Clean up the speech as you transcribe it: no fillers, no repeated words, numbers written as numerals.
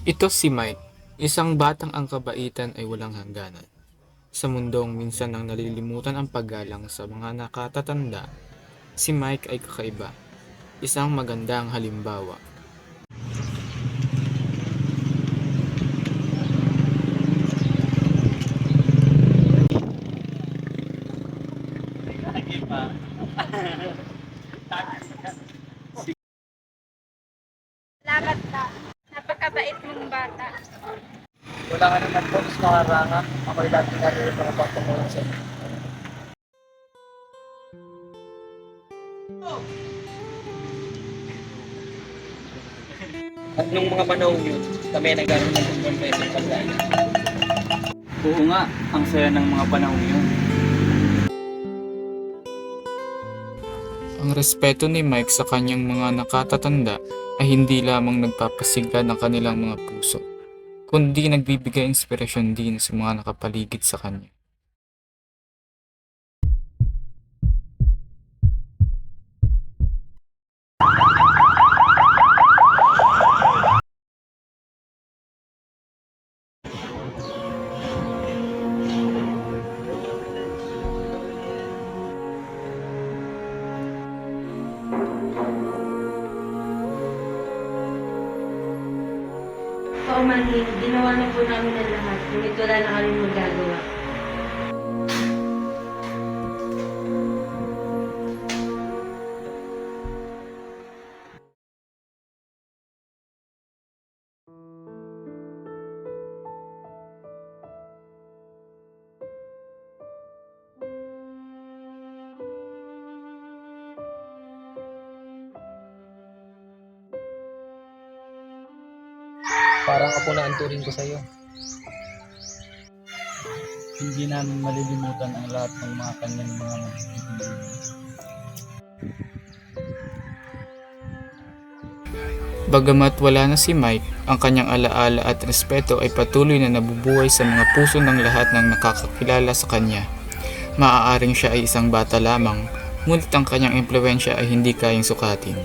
Ito si Mike, isang batang ang kabaitan ay walang hangganan. Sa mundong minsan nang nalilimutan ang paggalang sa mga nakatatanda, si Mike ay kakaiba, isang magandang halimbawa. Salamat ka. Napakabait mong bata. Wala ka naman po, mas makaranga. Ako'y dati narito ng pagpamulan sa inyo. At nung mga panahon yun, kami nagkaroon ng conference ng pagdaan. Oo nga, ang saya ng mga panahon yun. Ang respeto ni Mike sa kanyang mga nakatatanda ay hindi lamang nagpapasigla ng kanilang mga puso, kundi nagbibigay inspirasyon din sa mga nakapaligid sa kanya. Paumanhin, ginawa na po namin ang lahat, ngunit wala na kami magagawa. Parang ako na ang turing ko sa iyo. Hindi namin malilimutan ang lahat ng mga kanyang mga magiging. Bagamat wala na si Mike, ang kanyang alaala at respeto ay patuloy na nabubuhay sa mga puso ng lahat ng nakakakilala sa kanya. Maaaring siya ay isang bata lamang, ngunit ang kanyang impluwensya ay hindi kayang sukatin.